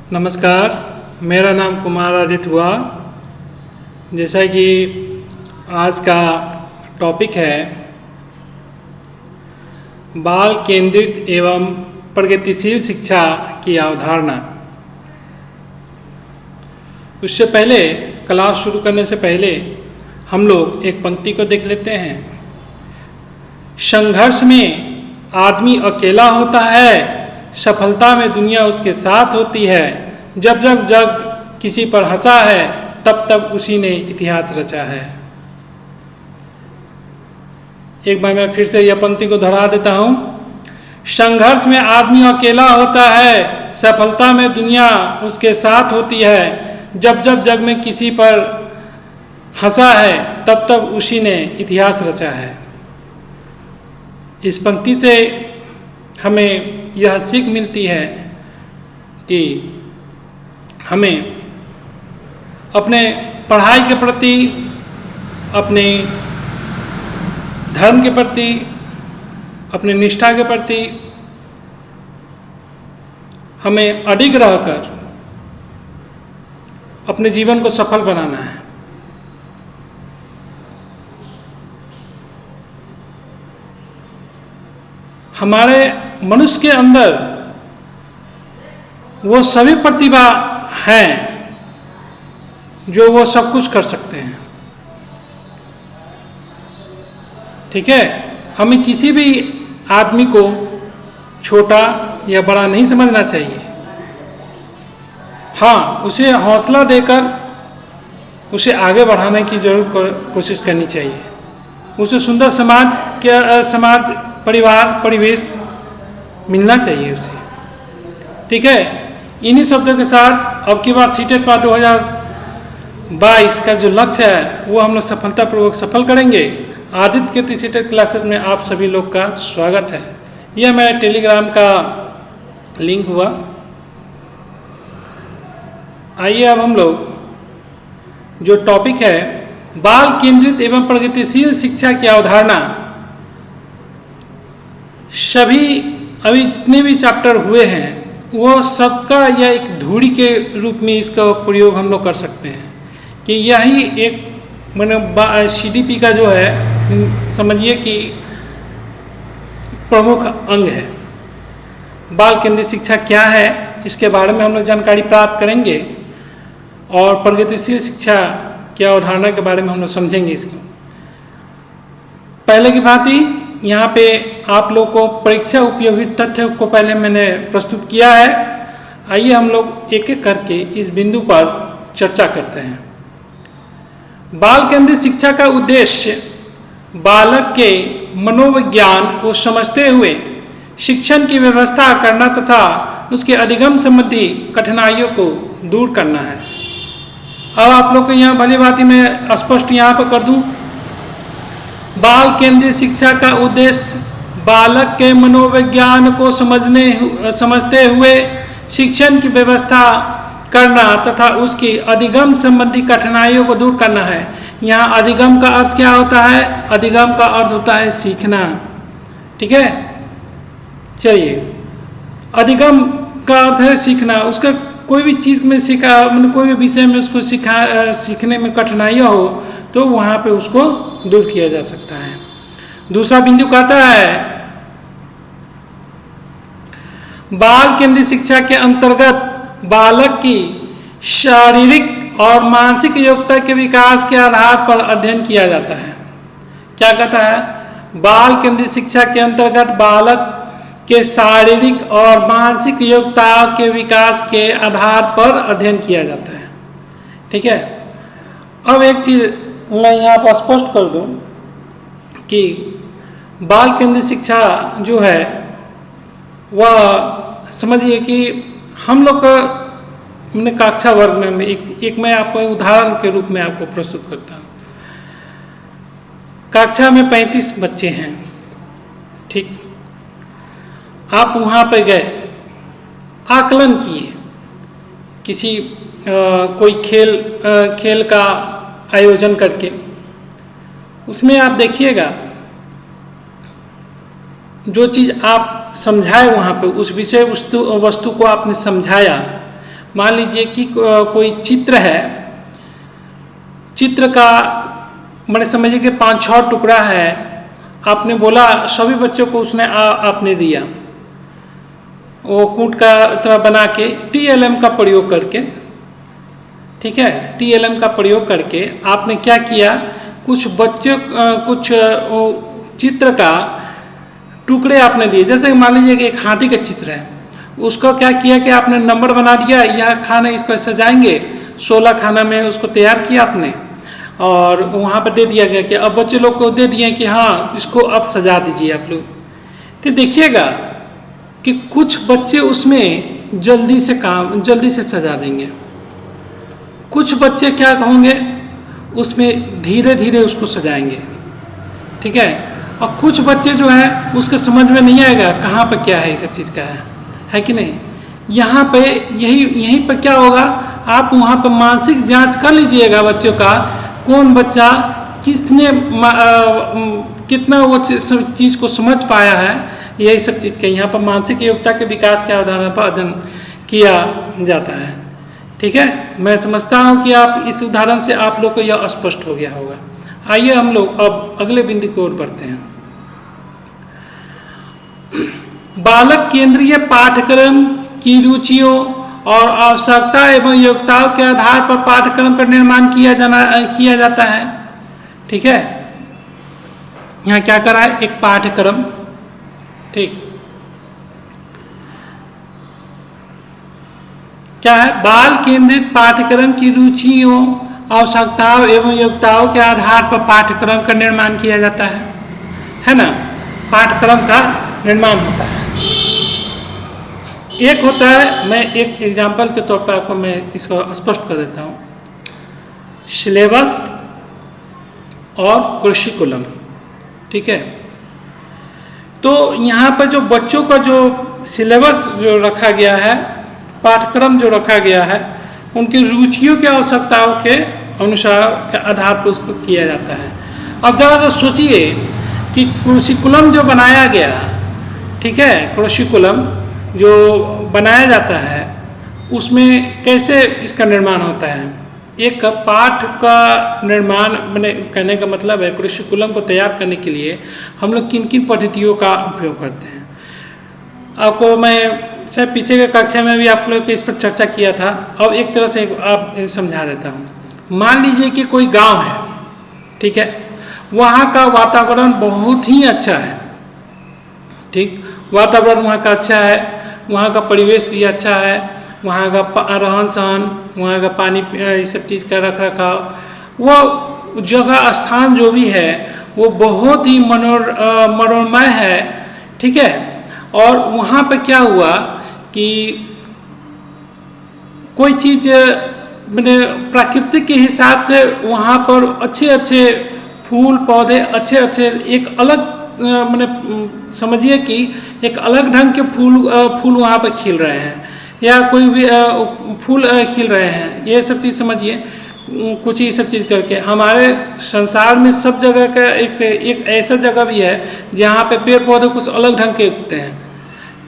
नमस्कार, मेरा नाम कुमार आदित्य हुआ। जैसा कि आज का टॉपिक है बाल केंद्रित एवं प्रगतिशील शिक्षा की अवधारणा। उससे पहले क्लास शुरू करने से पहले हम लोग एक पंक्ति को देख लेते हैं। संघर्ष में आदमी अकेला होता है, सफलता में दुनिया उसके साथ होती है। जब जब जग किसी पर हंसा है, तब तब उसी ने इतिहास रचा है। एक बार मैं फिर से यह पंक्ति को दोहरा देता हूँ। संघर्ष में आदमी अकेला होता है, सफलता में दुनिया उसके साथ होती है। जब जब जग में किसी पर हंसा है, तब तब उसी ने इतिहास रचा है। इस पंक्ति से हमें यह सीख मिलती है कि हमें अपने पढ़ाई के प्रति, अपने धर्म के प्रति, अपने निष्ठा के प्रति हमें अडिग रहकर अपने जीवन को सफल बनाना है। हमारे मनुष्य के अंदर वो सभी प्रतिभा हैं जो वो सब कुछ कर सकते हैं। ठीक है, हमें किसी भी आदमी को छोटा या बड़ा नहीं समझना चाहिए। हाँ, उसे हौसला देकर उसे आगे बढ़ाने की जरूर कोशिश करनी चाहिए। उसे सुंदर समाज परिवार परिवेश मिलना चाहिए उसे। ठीक है, इन्हीं शब्दों के साथ अब की बात सीटेट पार्ट 2022 का जो लक्ष्य है वो हम लोग सफलतापूर्वक सफल करेंगे। आदित्य के सीटेट क्लासेस में आप सभी लोग का स्वागत है। यह मेरा टेलीग्राम का लिंक हुआ। आइए अब हम लोग जो टॉपिक है बाल केंद्रित एवं प्रगतिशील शिक्षा की अवधारणा, सभी अभी जितने भी चैप्टर हुए हैं वो सबका यह एक धूड़ी के रूप में इसका प्रयोग हम लोग कर सकते हैं कि यही एक मैंने CDP का जो है समझिए कि प्रमुख अंग है। बाल केंद्रित शिक्षा क्या है, इसके बारे में हम लोग जानकारी प्राप्त करेंगे और प्रगतिशील शिक्षा की अवधारणा के बारे में हम लोग समझेंगे इसको। पहले की भांति यहाँ पे आप लोग को परीक्षा उपयोगी तथ्य को पहले मैंने प्रस्तुत किया है। आइए हम लोग एक एक करके इस बिंदु पर चर्चा करते हैं। बाल केंद्रित शिक्षा का उद्देश्य बालक के मनोविज्ञान को समझते हुए शिक्षण की व्यवस्था करना तथा उसके अधिगम संबंधी कठिनाइयों को दूर करना है। अब आप लोग को यहाँ भली भांति मैं स्पष्ट यहाँ पर कर दूँ। बाल केंद्रित शिक्षा का उद्देश्य बालक के मनोविज्ञान को समझते हुए शिक्षण की व्यवस्था करना तथा उसकी अधिगम संबंधी कठिनाइयों को दूर करना है। यहाँ अधिगम का अर्थ क्या होता है? अधिगम का अर्थ होता है सीखना। ठीक है, चलिए, अधिगम का अर्थ है सीखना। उसका कोई भी चीज़ में मतलब कोई भी विषय में उसको सीखने में कठिनाइयाँ हो तो वहाँ पे उसको दूर किया जा सकता है। दूसरा बिंदु कहता है बाल केंद्रित शिक्षा के अंतर्गत बालक की शारीरिक और मानसिक योग्यता के विकास के आधार पर अध्ययन किया जाता है। क्या कहता है? बाल केंद्रित शिक्षा के अंतर्गत बालक के शारीरिक और मानसिक योग्यता के विकास के आधार पर अध्ययन किया जाता है। ठीक है, अब एक चीज़ मैं यहाँ पर स्पष्ट कर दूँ कि बाल केंद्रित शिक्षा जो है वह समझिए कि हम लोग का मैंने कक्षा वर्ग में एक मैं आपको उदाहरण के रूप में आपको प्रस्तुत करता हूँ। कक्षा में 35 बच्चे हैं। ठीक, आप वहाँ पे गए, आकलन किए, किसी कोई खेल का आयोजन करके, उसमें आप देखिएगा जो चीज़ आप समझाए वहाँ पे उस विषय वस्तु को आपने समझाया, मान लीजिए कि कोई चित्र है, चित्र का मैंने समझिए कि 5-6 टुकड़ा है, आपने बोला सभी बच्चों को उसने आपने दिया, वो कूट का तरह बना के TLM का प्रयोग करके, ठीक है, TLM का प्रयोग करके आपने क्या किया, कुछ बच्चों कुछ चित्र का टुकड़े आपने दिए। जैसे मान लीजिए कि एक हाथी का चित्र है, उसको क्या किया कि आपने नंबर बना दिया, यह खाना इसको सजाएंगे, 16 खाना में उसको तैयार किया आपने और वहाँ पर दे दिया गया कि अब बच्चे लोग को दे दिए कि हाँ इसको अब सजा दीजिए आप लोग। तो देखिएगा कि कुछ बच्चे उसमें जल्दी से सजा देंगे, कुछ बच्चे क्या होंगे उसमें धीरे धीरे उसको सजाएंगे, ठीक है, और कुछ बच्चे जो है उसके समझ में नहीं आएगा कहाँ पर क्या है, ये सब चीज़ का है कि नहीं। यहाँ पे यहीं पर क्या होगा, आप वहाँ पर मानसिक जांच कर लीजिएगा बच्चों का, कौन बच्चा किसने कितना वो चीज़ को समझ पाया है, यही सब चीज़ का यहाँ पर मानसिक योग्यता के विकास के आधार पर अध्ययन किया जाता है, ठीक है। मैं समझता हूँ कि आप इस उदाहरण से आप लोग को यह स्पष्ट हो गया होगा। आइए हम लोग अब अगले बिंदु की ओर बढ़ते हैं। बालक केंद्रीय पाठ्यक्रम की रुचियों और आवश्यकता एवं योग्यताओं के आधार पर पाठ्यक्रम का निर्माण किया जाता है, ठीक है। यहाँ क्या करा है, एक पाठ्यक्रम, ठीक, क्या है, बाल केंद्रित पाठ्यक्रम की रुचियों, आवश्यकताओं एवं योग्यताओं के आधार पर पाठ्यक्रम का निर्माण किया जाता है ना। पाठ्यक्रम का निर्माण होता है। एक होता है, मैं एक एग्जाम्पल के तौर पर आपको मैं इसको स्पष्ट कर देता हूँ, सिलेबस और कुरिकुलम, ठीक है। तो यहाँ पर जो बच्चों का जो सिलेबस जो रखा गया है, पाठ्यक्रम जो रखा गया है, उनकी रुचियों की आवश्यकताओं के अनुसार के आधार पर उसको किया जाता है। अब ज़रा सा सोचिए कि कुरिकुलम जो बनाया गया, ठीक है, कुरिकुलम जो बनाया जाता है उसमें कैसे इसका निर्माण होता है। एक पाठ का निर्माण, मैंने कहने का मतलब है कुरिकुलम को तैयार करने के लिए हम लोग किन किन पद्धतियों का उपयोग करते हैं। आपको मैं शायद पीछे के कक्षा में भी आप लोग के इस पर चर्चा किया था, अब एक तरह से आप समझा देता हूँ। मान लीजिए कि कोई गांव है, ठीक है, वहाँ का वातावरण बहुत ही अच्छा है, ठीक, वातावरण वहाँ का अच्छा है, वहाँ का परिवेश भी अच्छा है, वहाँ का रहन सहन, वहाँ का पानी, ये सब चीज़ का रख रखाव, वो जगह स्थान जो भी है वो बहुत ही मनोरमय है, ठीक है। और वहाँ पे क्या हुआ कि कोई चीज़ मैंने प्राकृतिक के हिसाब से वहाँ पर अच्छे अच्छे फूल पौधे, अच्छे अच्छे एक अलग मैंने समझिए कि एक अलग ढंग के फूल वहाँ पर खिल रहे हैं, या कोई भी फूल खिल रहे हैं, ये सब चीज़ समझिए। कुछ ही सब चीज़ करके हमारे संसार में सब जगह का एक ऐसा जगह भी है जहाँ पे पेड़ पौधे कुछ अलग ढंग के उगते हैं,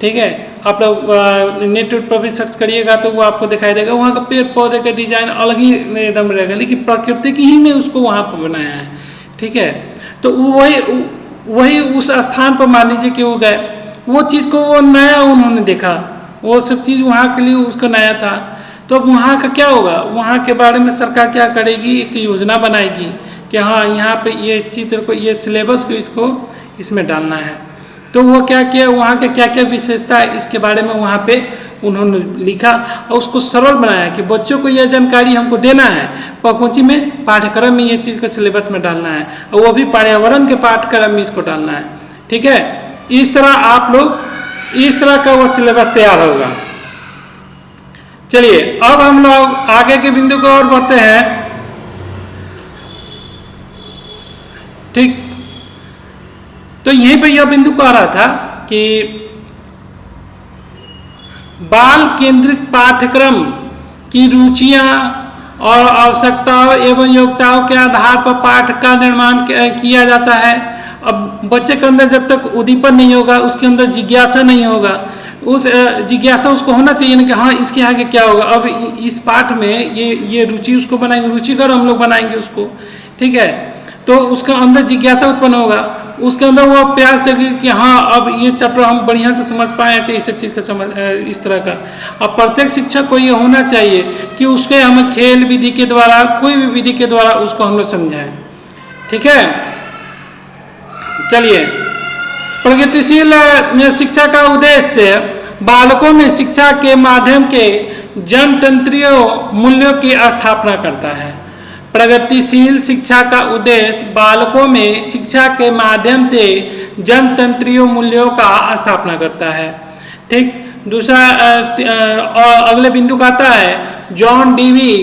ठीक है। आप लोग नेट पर भी सर्च करिएगा तो वो आपको दिखाई देगा, वहाँ का पेड़ पौधे का डिजाइन अलग ही एकदम रहेगा, लेकिन प्रकृति ही ने उसको वहाँ पर बनाया है, ठीक है। तो वही उस स्थान पर मान लीजिए कि वो गए, वो चीज़ को वो नया उन्होंने देखा, वो सब चीज़ वहाँ के लिए उसको नया था। तो अब वहाँ का क्या होगा, वहाँ के बारे में सरकार क्या करेगी, एक योजना बनाएगी कि हाँ यहाँ पे ये चित्र को, ये सिलेबस को इसको इसमें डालना है। तो वो क्या किया, वहाँ के क्या क्या विशेषता है इसके बारे में वहाँ पे उन्होंने लिखा और उसको सरल बनाया कि बच्चों को यह जानकारी हमको देना है, कौन में पाठ्यक्रम में ये चीज़ को सिलेबस में डालना है, और वो भी पर्यावरण के पाठ्यक्रम में इसको डालना है, ठीक है। इस तरह आप लोग, इस तरह का वो सिलेबस तैयार होगा। चलिए अब हम लोग आगे के बिंदु को और बढ़ते हैं, ठीक। तो यहीं पे यह बिंदु कह रहा था कि बाल केंद्रित पाठ्यक्रम की रुचियां और आवश्यकताओं एवं योग्यताओं के आधार पर पाठ का निर्माण किया जाता है। अब बच्चे के अंदर जब तक उद्दीपन नहीं होगा, उसके अंदर जिज्ञासा नहीं होगा, उस जिज्ञासा उसको होना चाहिए ना कि हाँ इसके आगे क्या होगा। अब इस पाठ में ये रुचि उसको बनाएंगे, रुचिकर हम लोग बनाएंगे उसको, ठीक है। तो उसका अंदर जिज्ञासा उत्पन्न होगा, उसके अंदर वो प्यास जगे कि हाँ अब ये चैप्टर हम बढ़िया से समझ पाए, चाहिए सब चीज़ का समझ इस तरह का। अब प्रत्येक शिक्षक को ये होना चाहिए कि उसके हम खेल विधि के द्वारा, कोई भी विधि के द्वारा उसको हम लोग समझाएं, ठीक है। चलिए, प्रगतिशील शिक्षा का उद्देश्य बालकों में शिक्षा के माध्यम के जनतंत्रीय मूल्यों की स्थापना करता है। प्रगतिशील शिक्षा का उद्देश्य बालकों में शिक्षा के माध्यम से जनतंत्रीय मूल्यों का स्थापना करता है, ठीक। दूसरा अगले बिंदु का आता है जॉन डीवी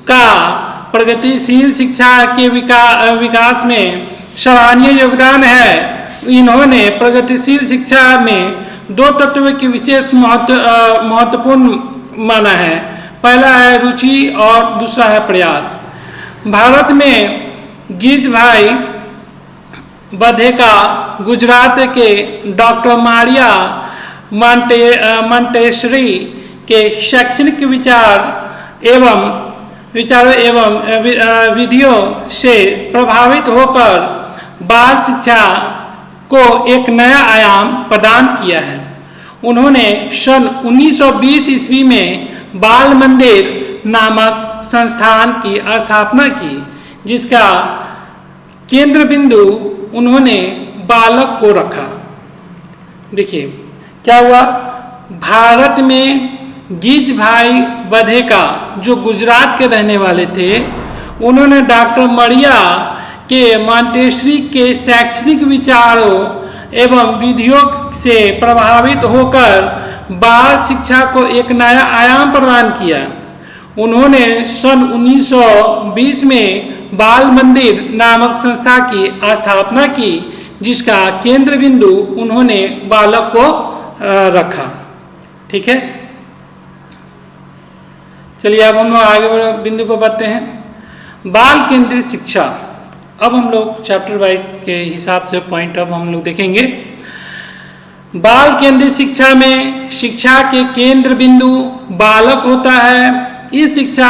का प्रगतिशील शिक्षा के विकास में सराहनीय योगदान है। इन्होंने प्रगतिशील शिक्षा में दो तत्व की विशेष महत्वपूर्ण माना है। पहला है रुचि और दूसरा है प्रयास। भारत में गिजभाई बधेका गुजरात के डॉक्टर मारिया मांटेसरी के शैक्षणिक विचारों एवं विधियों से प्रभावित होकर बाल शिक्षा को एक नया आयाम प्रदान किया है। उन्होंने सन 1920 ईस्वी में बाल मंदिर नामक संस्थान की स्थापना की, जिसका केंद्र बिंदु उन्होंने बालक को रखा। देखिए क्या हुआ, भारत में गिजभाई बधेका जो गुजरात के रहने वाले थे, उन्होंने डॉक्टर मरिया के मांटेसरी के शैक्षणिक विचारों एवं विधियों से प्रभावित होकर बाल शिक्षा को एक नया आयाम प्रदान किया। उन्होंने सन 1920 में बाल मंदिर नामक संस्था की स्थापना की, जिसका केंद्र बिंदु उन्होंने बालक को रखा, ठीक है। चलिए अब हम लोग आगे बिंदु पर बढ़ते हैं। बाल केंद्रित शिक्षा। अब हम लोग चैप्टर वाइज के हिसाब से पॉइंट अब हम लोग देखेंगे। बाल केंद्रित शिक्षा में शिक्षा के केंद्र बिंदु बालक होता है। इस शिक्षा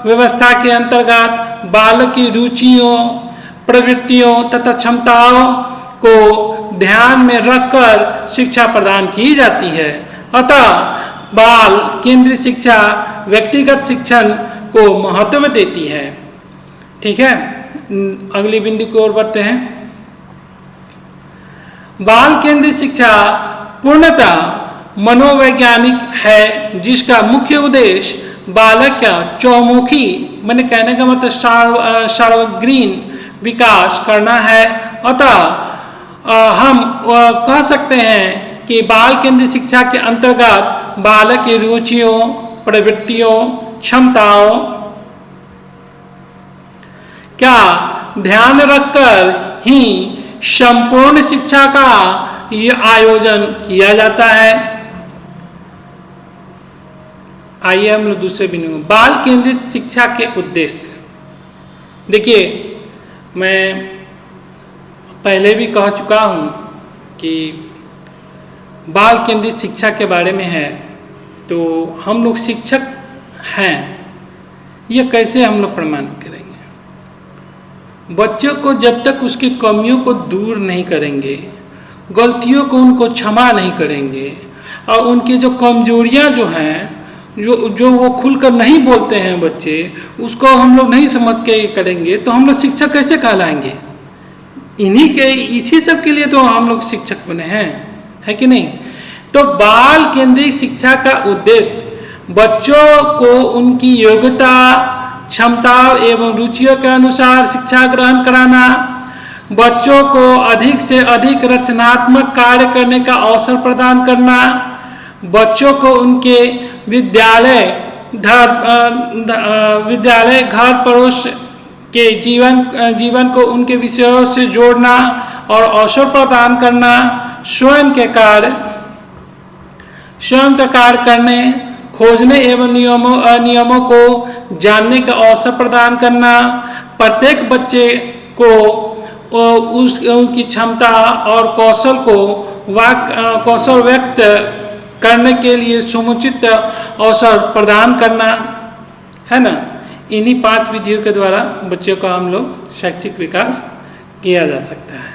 व्यवस्था के अंतर्गत बालक की रुचियों, प्रवृत्तियों तथा क्षमताओं को ध्यान में रखकर शिक्षा प्रदान की जाती है। अतः बाल केंद्रित शिक्षा व्यक्तिगत शिक्षण को महत्व देती है, ठीक है। अगली बिंदु की ओर बढ़ते हैं। बाल केंद्रित शिक्षा पूर्णतः मनोवैज्ञानिक है, जिसका मुख्य उद्देश्य बालक का चौमुखी, मैंने कहने का मतलब सर्वग्रीन विकास करना है। अतः हम कह सकते हैं कि बाल केंद्रित शिक्षा के अंतर्गत बालक की रुचियों, प्रवृत्तियों, क्षमताओं का ध्यान रखकर ही संपूर्ण शिक्षा का आयोजन किया जाता है। आइए हम लोग दूसरे बिंदु, बाल केंद्रित शिक्षा के उद्देश्य। देखिए मैं पहले भी कह चुका हूँ कि बाल केंद्रित शिक्षा के बारे में है, तो हम लोग शिक्षक हैं, ये कैसे हम लोग प्रमाणित करेंगे। बच्चों को जब तक उसकी कमियों को दूर नहीं करेंगे, गलतियों को उनको क्षमा नहीं करेंगे, और उनकी जो कमजोरियां जो हैं, जो वो खुलकर नहीं बोलते हैं बच्चे, उसको हम लोग नहीं समझ के करेंगे, तो हम लोग शिक्षक कैसे कहलाएंगे। इसी सब के लिए तो हम लोग शिक्षक बने हैं, है कि नहीं। तो बाल केंद्रित शिक्षा का उद्देश्य बच्चों को उनकी योग्यता, क्षमता एवं रुचियों के अनुसार शिक्षा ग्रहण कराना, बच्चों को अधिक से अधिक रचनात्मक कार्य करने का अवसर प्रदान करना, बच्चों को उनके विद्यालय घर पड़ोस के जीवन को उनके विषयों से जोड़ना और अवसर प्रदान करना, स्वयं का कार्य करने, खोजने एवं नियमों को जानने का अवसर प्रदान करना, प्रत्येक बच्चे को उनकी क्षमता और कौशल व्यक्त करने के लिए समुचित अवसर प्रदान करना, है ना। इन्हीं 5 विधियों के द्वारा बच्चों का हम लोग शैक्षिक विकास किया जा सकता है।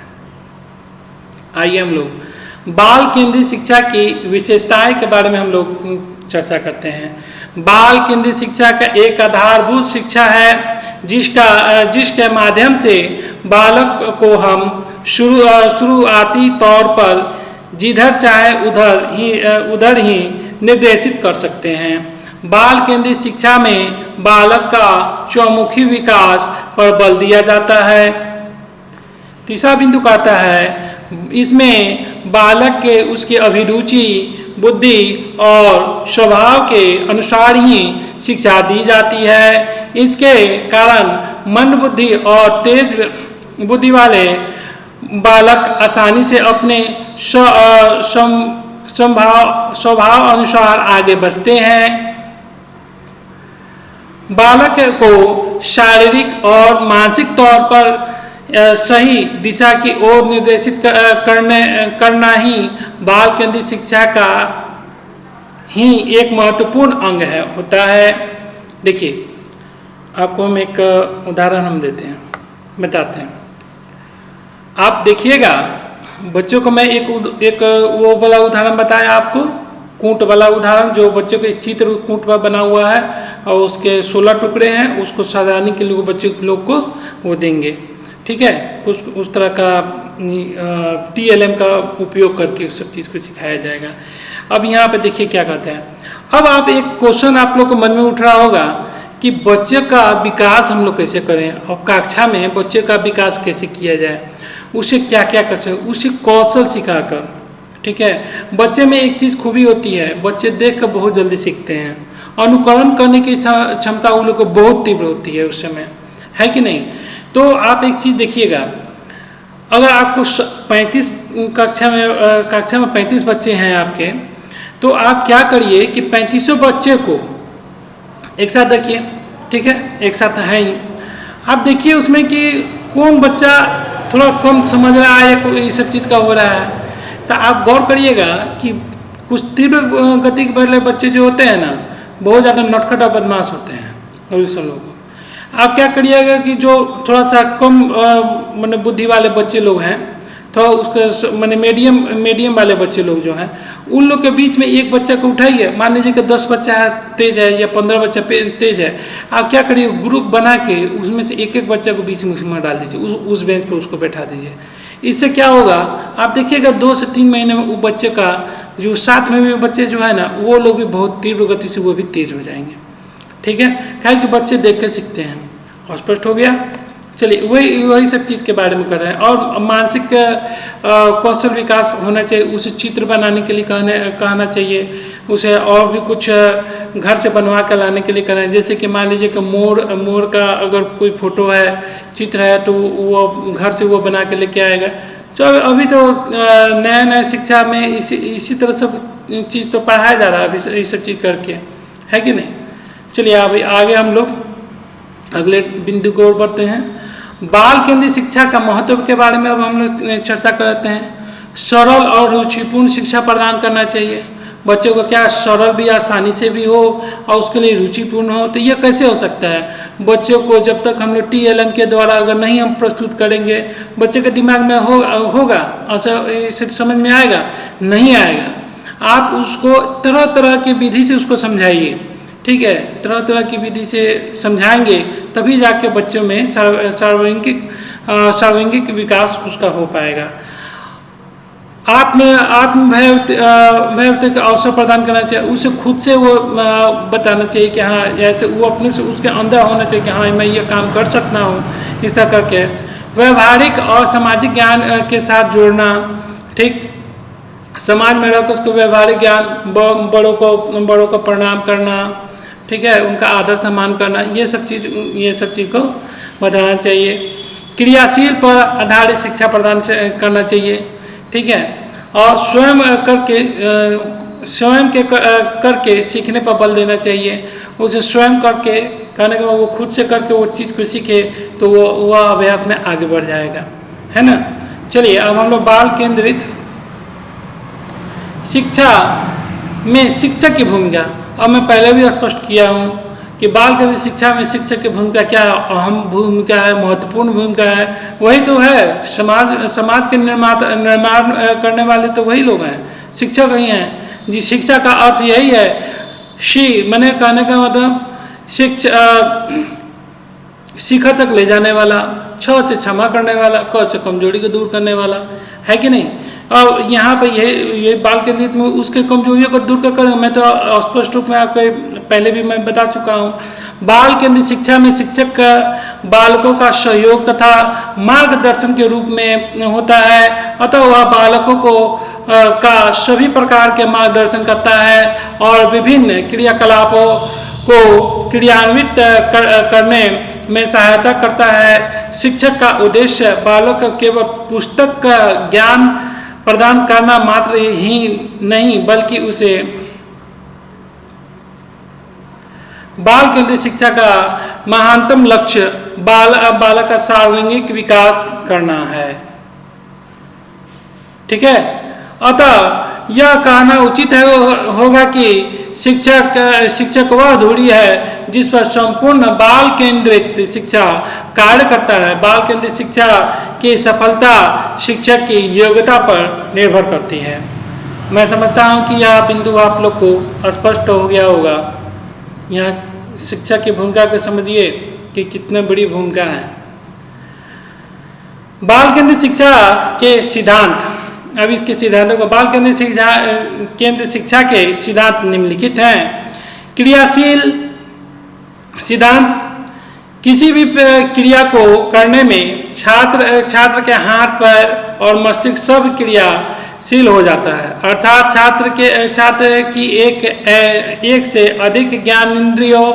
आइए हम लोग बाल केंद्रित शिक्षा की विशेषताएं के बारे में हम लोग चर्चा करते हैं। बाल केंद्रित शिक्षा का एक आधारभूत शिक्षा है जिसके माध्यम से बालक को हम शुरुआती तौर पर जिधर चाहे उधर ही निर्देशित कर सकते हैं। बाल केंद्रित शिक्षा में बालक का चौमुखी विकास पर बल दिया जाता है। तीसरा बिंदु कहता है इसमें बालक के उसकी अभिरुचि, बुद्धि और स्वभाव के अनुसार ही शिक्षा दी जाती है। इसके कारण मंद बुद्धि और तेज बुद्धि वाले बालक आसानी से अपने स्वभाव अनुसार आगे बढ़ते हैं। बालक को शारीरिक और मानसिक तौर पर सही दिशा की ओर निर्देशित करना ही बाल केंद्रित शिक्षा का ही एक महत्वपूर्ण अंग होता है। देखिए, आपको हम एक उदाहरण हम देते हैं, बताते हैं। आप देखिएगा, बच्चों को मैं एक वो वाला उदाहरण बताया आपको, कूट वाला उदाहरण, जो बच्चों के चित्र कूट पर बना हुआ है और उसके 16 टुकड़े हैं, उसको सजाने के लिए बच्चों के लोग को वो देंगे, ठीक है। उस तरह का TLM का उपयोग करके उस सब चीज़ को सिखाया जाएगा। अब यहाँ पे देखिए क्या कहते हैं। अब आप एक क्वेश्चन आप लोग को मन में उठ रहा होगा कि बच्चे का विकास हम लोग कैसे करें और कक्षा में बच्चे का विकास कैसे किया जाए, उसे क्या क्या कर सकते, उसे कौशल सिखाकर, ठीक है। बच्चे में एक चीज़ खूबी होती है, बच्चे देख कर बहुत जल्दी सीखते हैं। अनुकरण करने की क्षमता उन लोग को बहुत तीव्र होती है उस समय, है कि नहीं। तो आप एक चीज़ देखिएगा, अगर आपको 35 कक्षा में 35 बच्चे हैं आपके, तो आप क्या करिए कि 35 बच्चे को एक साथ रखिए, ठीक है, एक साथ है ही। आप देखिए उसमें कि कौन बच्चा थोड़ा कम समझ रहा है या कोई सब चीज़ का हो रहा है, तो आप गौर करिएगा कि कुछ तीव्र गति वाले बच्चे जो होते हैं ना, बहुत ज़्यादा नटखट और बदमाश होते हैं। और इस लोग आप क्या करिएगा कि जो थोड़ा सा कम माने बुद्धि वाले बच्चे लोग हैं, थोड़ा उसके माने मीडियम वाले बच्चे लोग जो हैं, उन लोग के बीच में एक बच्चा को उठाइए। मान लीजिए कि 10 बच्चा तेज है या 15 बच्चा तेज है, आप क्या करिए, ग्रुप बना के उसमें से एक एक बच्चा को बीच में डाल दीजिए, उस बेंच पर उसको बैठा दीजिए। इससे क्या होगा, आप देखिएगा 2 से 3 महीने में वो बच्चे का जो साथ में भी बच्चे जो है ना, वो लोग भी बहुत तीव्र गति से वो भी तेज हो जाएंगे, ठीक है। क्या कि बच्चे देख के सीखते हैं। और स्पष्ट हो गया। चलिए, वही सब चीज़ के बारे में कर रहे हैं। और मानसिक कौशल विकास होना चाहिए, उसे चित्र बनाने के लिए कहना चाहिए, उसे और भी कुछ घर से बनवा कर लाने के लिए कहना है। जैसे कि मान लीजिए कि मोर का अगर कोई फोटो है, चित्र है, तो वो घर से वो बना के लेके आएगा। तो अभी तो नया शिक्षा में इसी तरह सब चीज़ तो पढ़ाया जा रहा है अभी, ये सब चीज़ करके, है कि नहीं। चलिए अभी आगे हम लोग अगले बिंदु को ओर बढ़ते हैं। बाल केंद्रित शिक्षा का महत्व के बारे में अब हम लोग चर्चा करते हैं। सरल और रुचिपूर्ण शिक्षा प्रदान करना चाहिए। बच्चों को क्या सरल भी, आसानी से भी हो और उसके लिए रुचिपूर्ण हो। तो यह कैसे हो सकता है? बच्चों को जब तक हम लोग TLM के द्वारा अगर नहीं हम प्रस्तुत करेंगे, बच्चे के दिमाग में होगा ऐसा समझ में आएगा? नहीं आएगा। आप उसको तरह तरह की विधि से उसको समझाइए, ठीक है। तरह तरह की विधि से समझाएंगे तभी जाके बच्चों में सर्वांगीण विकास उसका हो पाएगा। आत्मभय का अवसर प्रदान करना चाहिए। उसे खुद से वो बताना चाहिए कि हाँ, ऐसे वो अपने से उसके अंदर होना चाहिए कि हाँ मैं ये काम कर सकता हूँ, इस तरह करके। व्यवहारिक और सामाजिक ज्ञान के साथ जोड़ना, ठीक। समाज में रहकर उसको व्यवहारिक ज्ञान, बड़ों को प्रणाम करना, ठीक है, उनका आदर सम्मान करना, ये सब चीज़ को बताना चाहिए। क्रियाशील पर आधारित शिक्षा प्रदान करना चाहिए, ठीक है। और स्वयं करके सीखने पर बल देना चाहिए। उसे स्वयं करके कहने के बाद वो खुद से करके वो चीज़ को सीखे तो वो अभ्यास में आगे बढ़ जाएगा, है ना। चलिए अब हम लोग बाल केंद्रित शिक्षा में शिक्षक की भूमिका, और मैं पहले भी स्पष्ट किया हूँ कि बाल केंद्रित शिक्षा में शिक्षक की भूमिका क्या अहम भूमिका है, महत्वपूर्ण भूमिका है। वही तो है समाज के निर्माण करने वाले तो वही लोग हैं, शिक्षक ही हैं जी। शिक्षा का अर्थ यही है, मैंने कहने का मतलब शिखर तक ले जाने वाला, छ से क्षमा करने वाला, क से कमजोरी को दूर करने वाला, है कि नहीं। और यहाँ पर ये बाल केंद्रित में उसके कमजोरियों को दूर कर, मैं तो स्पष्ट रूप में आपको पहले भी मैं बता चुका हूँ। बाल केंद्रित शिक्षा में शिक्षक का बालकों का सहयोग तथा मार्गदर्शन के रूप में होता है, अतः वह बालकों को का सभी प्रकार के मार्गदर्शन करता है और विभिन्न क्रियाकलापों को क्रियान्वित करने में सहायता करता है। शिक्षक का उद्देश्य बालक को केवल पुस्तक का ज्ञान प्रदान करना मात्र ही नहीं, बल्कि उसे बाल केंद्रित शिक्षा का महानतम लक्ष्य बालक का सर्वांगीण विकास करना है। ठीक है, अतः यह कहना उचित होगा कि शिक्षक वह धुरी है जिस पर संपूर्ण बाल केंद्रित शिक्षा कार्य करता है। बाल केंद्रित शिक्षा की सफलता शिक्षक की योग्यता पर निर्भर करती है। मैं समझता हूं कि यह बिंदु आप लोग को स्पष्ट हो गया होगा। यहाँ शिक्षक की भूमिका को समझिए कि कितनी बड़ी भूमिका है। बाल केंद्रित शिक्षा के सिद्धांत, अब इसके सिद्धांतों को, बाल केंद्रित शिक्षा के सिद्धांत निम्नलिखित हैं। क्रियाशील सिद्धांत, किसी भी क्रिया को करने में छात्र के हाथ पैर और मस्तिष्क सब क्रियाशील हो जाता है, अर्थात छात्र की एक से अधिक ज्ञान इंद्रियों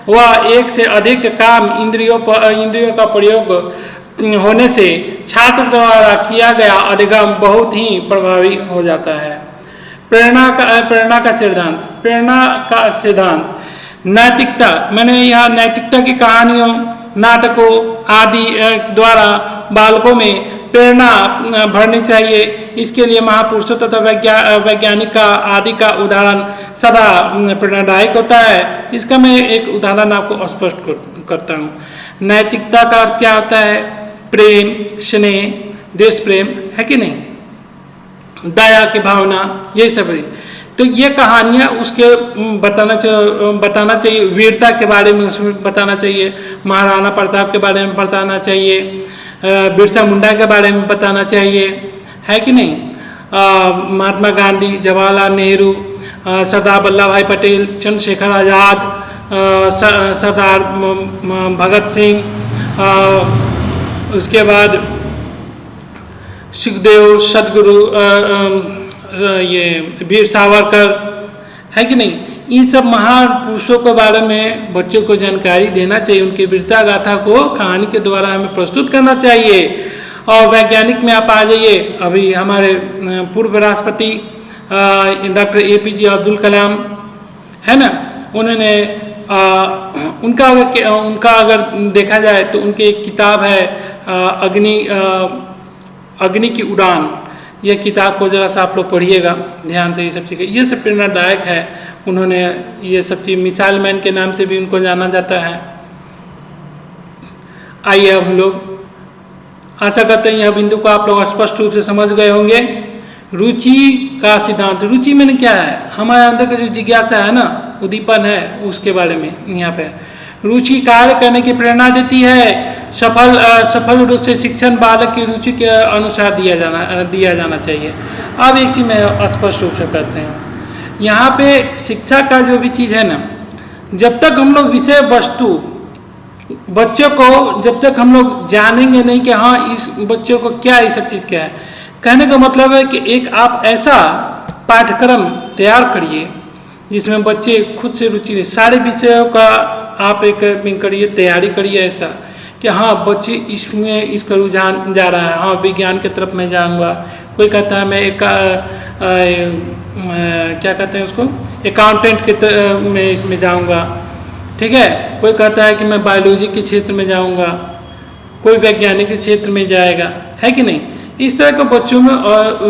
व एक से अधिक काम इंद्रियों का प्रयोग होने से छात्र द्वारा किया गया अधिगम बहुत ही प्रभावी हो जाता है। प्रेरणा का सिद्धांत, नैतिकता, मैंने यहाँ नैतिकता की कहानियों, नाटकों आदि द्वारा बालकों में प्रेरणा भरनी चाहिए। इसके लिए महापुरुषों तथा वैज्ञानिक आदि का उदाहरण सदा प्रेरणादायक होता है। इसका मैं एक उदाहरण आपको स्पष्ट करता हूँ। नैतिकता का अर्थ क्या होता है? प्रेम, स्नेह, देश प्रेम, है कि नहीं, दया की भावना, ये सब है। तो ये कहानियाँ उसके बताना चाहिए, वीरता के बारे में उसमें बताना चाहिए, महाराणा प्रताप के बारे में बताना चाहिए, बिरसा मुंडा के बारे में बताना चाहिए, है कि नहीं। महात्मा गांधी, जवाहरलाल नेहरू, सरदार वल्लभ भाई पटेल, चंद्रशेखर आज़ाद, सरदार भगत सिंह, उसके बाद सुखदेव, सदगुरु, ये वीर सावरकर, है कि नहीं। इन सब महापुरुषों के बारे में बच्चों को जानकारी देना चाहिए, उनकी वीरता गाथा को कहानी के द्वारा हमें प्रस्तुत करना चाहिए। और वैज्ञानिक में आप आ जाइए, अभी हमारे पूर्व राष्ट्रपति डॉक्टर APJ अब्दुल कलाम, है ना, उन्होंने उनका अगर देखा जाए तो उनकी एक किताब है अग्नि की उड़ान। यह किताब को जरा सा आप लोग पढ़िएगा ध्यान से, ये सब चीज़ें, ये सब प्रेरणादायक है। उन्होंने ये सब चीज़ मिसाइल मैन के नाम से भी उनको जाना जाता है। आइए अब हम लोग आशा करते हैं यह बिंदु को आप लोग स्पष्ट रूप से समझ गए होंगे। रुचि का सिद्धांत, रुचि में क्या है? हमारे अंदर का जो जिज्ञासा है ना, उद्दीपन है, उसके बारे में यहाँ पे रुचि कार्य करने की प्रेरणा देती है। सफल रूप से शिक्षण बालक की रुचि के अनुसार दिया जाना चाहिए। अब एक चीज़ मैं स्पष्ट रूप से कहते हैं, यहाँ पे शिक्षा का जो भी चीज़ है ना, जब तक हम लोग विषय वस्तु बच्चों को जब तक हम लोग जानेंगे नहीं कि हाँ इस बच्चों को क्या ये सब चीज़ क्या है, कहने का मतलब है कि एक आप ऐसा पाठ्यक्रम तैयार करिए जिसमें बच्चे खुद से रुचि ले, सारे विषयों का आप एक करिए, तैयारी करिए ऐसा कि हाँ बच्चे इसमें इसका रुझान जा रहा है, हाँ विज्ञान की तरफ मैं जाऊँगा। कोई कहता है मैं एक क्या कहते हैं उसको, अकाउंटेंट के में इसमें जाऊँगा, ठीक है। कोई कहता है कि मैं बायोलॉजी के क्षेत्र में जाऊँगा, कोई वैज्ञानिक के क्षेत्र में जाएगा, है कि नहीं। इस तरह के बच्चों में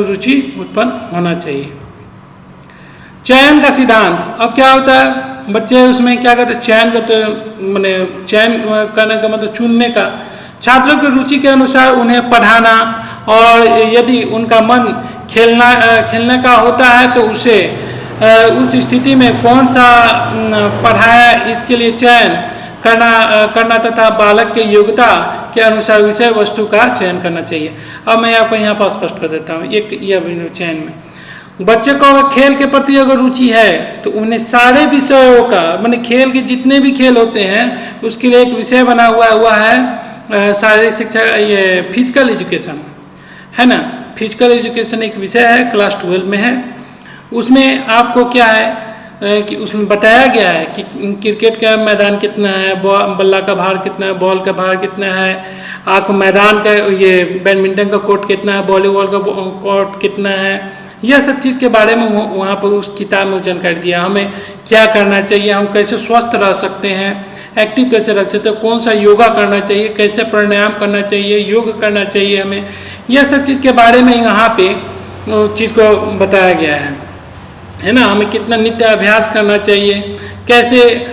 रुचि उत्पन्न होना चाहिए। चयन का सिद्धांत। अब क्या होता है, बच्चे उसमें क्या करते हैं, चयन करते, मैंने चयन करने का मतलब चुनने का। छात्रों की रुचि के अनुसार उन्हें पढ़ाना, और यदि उनका मन खेलने का होता है तो उसे उस स्थिति में कौन सा पढ़ाया इसके लिए चयन करना तथा बालक के योग्यता के अनुसार विषय वस्तु का चयन करना चाहिए। अब मैं आपको यहाँ पर स्पष्ट कर देता हूँ। एक यह चयन में बच्चे को अगर खेल के प्रति अगर रुचि है तो उन्हें सारे विषयों का, मैंने खेल के जितने भी खेल होते हैं उसके लिए एक विषय बना हुआ है शारीरिक शिक्षा, ये फिजिकल एजुकेशन है ना। फिजिकल एजुकेशन एक विषय है, क्लास 12 में है। उसमें आपको क्या है कि उसमें बताया गया है कि क्रिकेट का मैदान कितना है, बल्ला का भार कितना है, बॉल का भार कितना है, आपको मैदान का, ये बैडमिंटन का कोर्ट कितना है, वॉलीबॉल का कोर्ट कितना है, यह सब चीज़ के बारे में वहाँ पर उस किताब में जानकारी दिया। हमें क्या करना चाहिए, हम कैसे स्वस्थ रह सकते हैं, एक्टिव कैसे रख सकते हैं, कौन सा योगा करना चाहिए, कैसे प्राणायाम करना चाहिए, योग करना चाहिए हमें, यह सब चीज़ के बारे में यहाँ पे चीज़ को बताया गया है ना। हमें कितना नित्य अभ्यास करना चाहिए, कैसे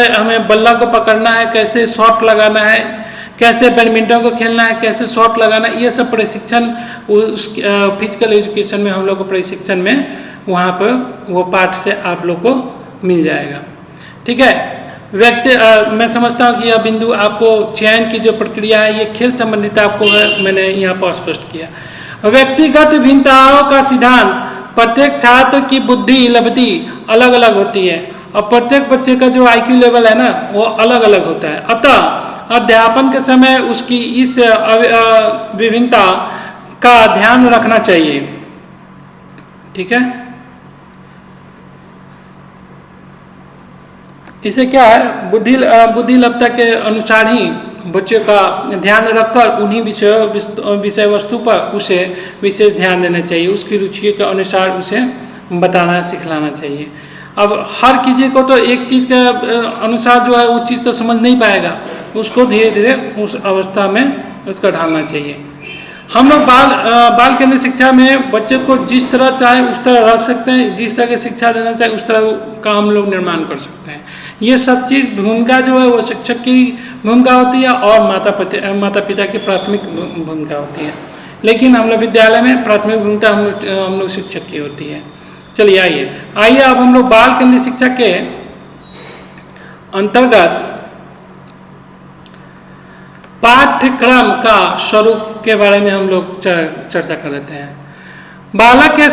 हमें बल्ला को पकड़ना है, कैसे शॉट लगाना है, कैसे बैडमिंटन को खेलना है, कैसे शॉट लगाना है, ये सब प्रशिक्षण उस फिजिकल एजुकेशन में हम लोग को प्रशिक्षण में वहाँ पर वो पाठ से आप लोग को मिल जाएगा। ठीक है, मैं समझता हूँ कि यह बिंदु आपको चयन की जो प्रक्रिया है ये खेल संबंधित आपको है, मैंने यहाँ पर स्पष्ट किया। व्यक्तिगत भिन्नताओं का सिद्धांत, प्रत्येक छात्र की बुद्धि लब्धि अलग अलग होती है और प्रत्येक बच्चे का जो IQ लेवल है ना वो अलग अलग होता है। अतः अध्यापन के समय उसकी इस विभिन्नता का ध्यान रखना चाहिए। ठीक है, इसे क्या है, बुद्धि लब्धता के अनुसार ही बच्चे का ध्यान रखकर उन्हीं विषय वस्तु पर उसे विशेष ध्यान देना चाहिए, उसकी रुचि के अनुसार उसे बताना सिखलाना चाहिए। अब हर किसी को तो एक चीज़ के अनुसार जो है वो चीज़ तो समझ नहीं पाएगा, उसको धीरे धीरे उस अवस्था में उसका ढालना चाहिए। हम लोग बाल केंद्रीय शिक्षा में बच्चे को जिस तरह चाहे उस तरह रख सकते हैं, जिस तरह की शिक्षा देना चाहे उस तरह का हम लोग निर्माण कर सकते हैं। ये सब चीज़ भूमिका जो है वो शिक्षक की भूमिका होती है और माता पिता की प्राथमिक भूमिका होती है, लेकिन हम लोग विद्यालय में प्राथमिक भूमिका हम लोग शिक्षक की होती है। चलिए आइए अब हम लोग बाल केंद्रीय शिक्षा के अंतर्गत पाठ्यक्रम का स्वरूप के बारे में हम लोग चर्चा कर लेते हैं। बालक के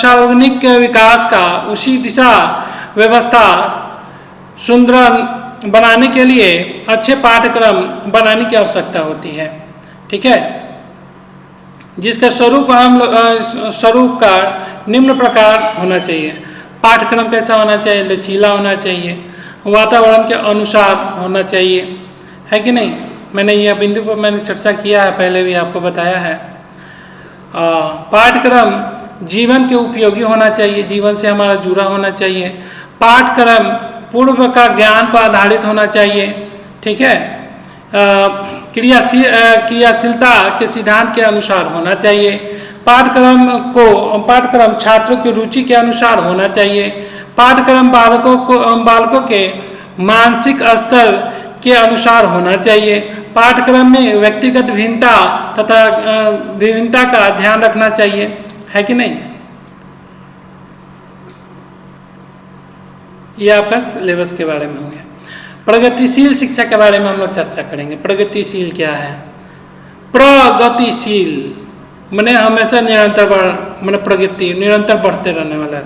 सार्वजनिक विकास का उसी दिशा व्यवस्था सुंदर बनाने के लिए अच्छे पाठ्यक्रम बनाने की आवश्यकता होती है। ठीक है, जिसका स्वरूप का निम्न प्रकार होना चाहिए। पाठ्यक्रम कैसा होना चाहिए, लचीला होना चाहिए, वातावरण के अनुसार होना चाहिए, है कि नहीं। मैंने यह बिंदु पर मैंने चर्चा किया है, पहले भी आपको बताया है। पाठ्यक्रम जीवन के उपयोगी होना चाहिए, जीवन से हमारा जुड़ा होना चाहिए। पाठ्यक्रम पूर्व का ज्ञान पर आधारित होना चाहिए। ठीक है, क्रियाशीलता के सिद्धांत के अनुसार होना चाहिए। पाठ्यक्रम छात्रों की रुचि के अनुसार होना चाहिए। पाठ्यक्रम बालकों के मानसिक स्तर के अनुसार होना चाहिए। पाठ्यक्रम में व्यक्तिगत विभिन्नता का ध्यान रखना चाहिए, है कि नहीं। ये आपका सिलेबस के बारे में हो गया। प्रगतिशील शिक्षा के बारे में हम लोग चर्चा करेंगे। प्रगतिशील क्या है? प्रगतिशील माने हमेशा निरंतर प्रगति, निरंतर बढ़ते रहने वाला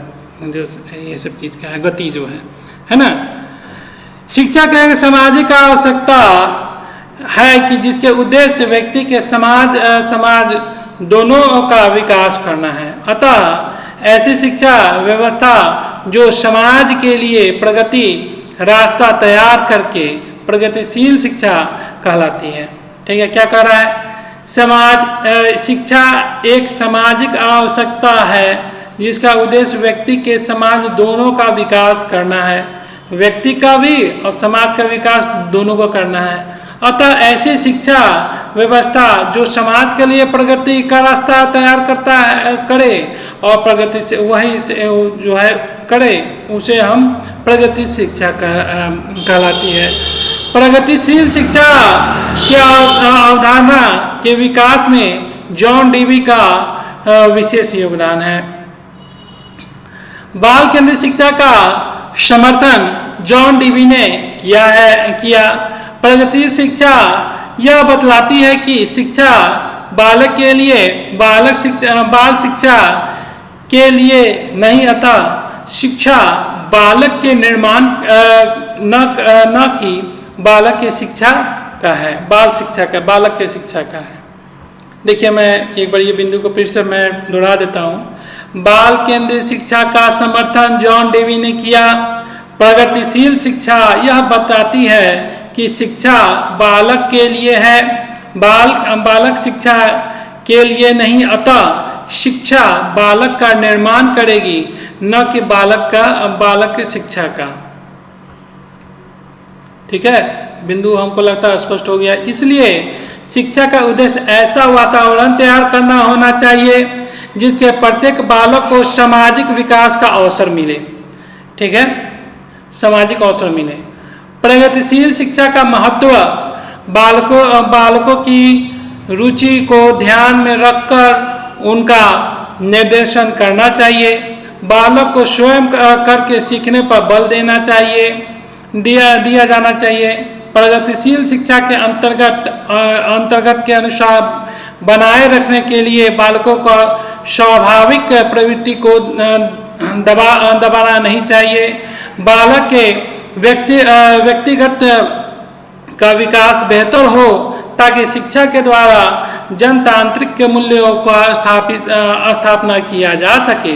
जो ये सब चीज़ का है, गति जो है ना। शिक्षा का एक सामाजिक आवश्यकता है कि जिसके उद्देश्य व्यक्ति के समाज दोनों का विकास करना है। अतः ऐसी शिक्षा व्यवस्था जो समाज के लिए प्रगति रास्ता तैयार करके प्रगतिशील शिक्षा कहलाती है। ठीक है, क्या कह रहा है? शिक्षा एक सामाजिक आवश्यकता है जिसका उद्देश्य व्यक्ति के समाज दोनों का विकास करना है, व्यक्ति का भी और समाज का विकास दोनों को करना है। अतः ऐसी शिक्षा व्यवस्था जो समाज के लिए प्रगति का रास्ता तैयार करता है करे, और प्रगति से वही से जो है करे, उसे हम प्रगति शिक्षा कहलाती है। प्रगतिशील शिक्षा की अवधारणा के विकास में जॉन डीवी का विशेष योगदान है। बाल केंद्रित शिक्षा का समर्थन जॉन डीवी ने किया। प्रगतिशील शिक्षा यह बतलाती है कि शिक्षा बालक शिक्षा के लिए नहीं, अतः शिक्षा बालक के निर्माण न कि बालक की शिक्षा का है, बालक के शिक्षा का है। देखिए, मैं एक बार ये बिंदु को फिर से मैं दोहरा देता हूँ। बाल केंद्रित शिक्षा का समर्थन जॉन डीवी ने किया। प्रगतिशील शिक्षा यह बताती है कि शिक्षा बालक के लिए है, बालक शिक्षा के लिए नहीं, अतः शिक्षा बालक का निर्माण करेगी, न कि बालक की शिक्षा का। ठीक है, बिंदु हमको लगता है स्पष्ट हो गया। इसलिए शिक्षा का उद्देश्य ऐसा वातावरण तैयार करना होना चाहिए जिसके प्रत्येक बालक को सामाजिक विकास का अवसर मिले। ठीक है, सामाजिक अवसर मिले। प्रगतिशील शिक्षा का महत्व बालकों की रुचि को ध्यान में रखकर उनका निर्देशन करना चाहिए। बालक को स्वयं करके सीखने पर बल दिया जाना चाहिए। प्रगतिशील शिक्षा के अंतर्गत के अनुसार बनाए रखने के लिए बालकों का स्वाभाविक प्रवृत्ति को दबाना नहीं चाहिए। बालक के व्यक्तिगत का विकास बेहतर हो ताकि शिक्षा के द्वारा जनतांत्रिक के मूल्यों का स्थापना किया जा सके।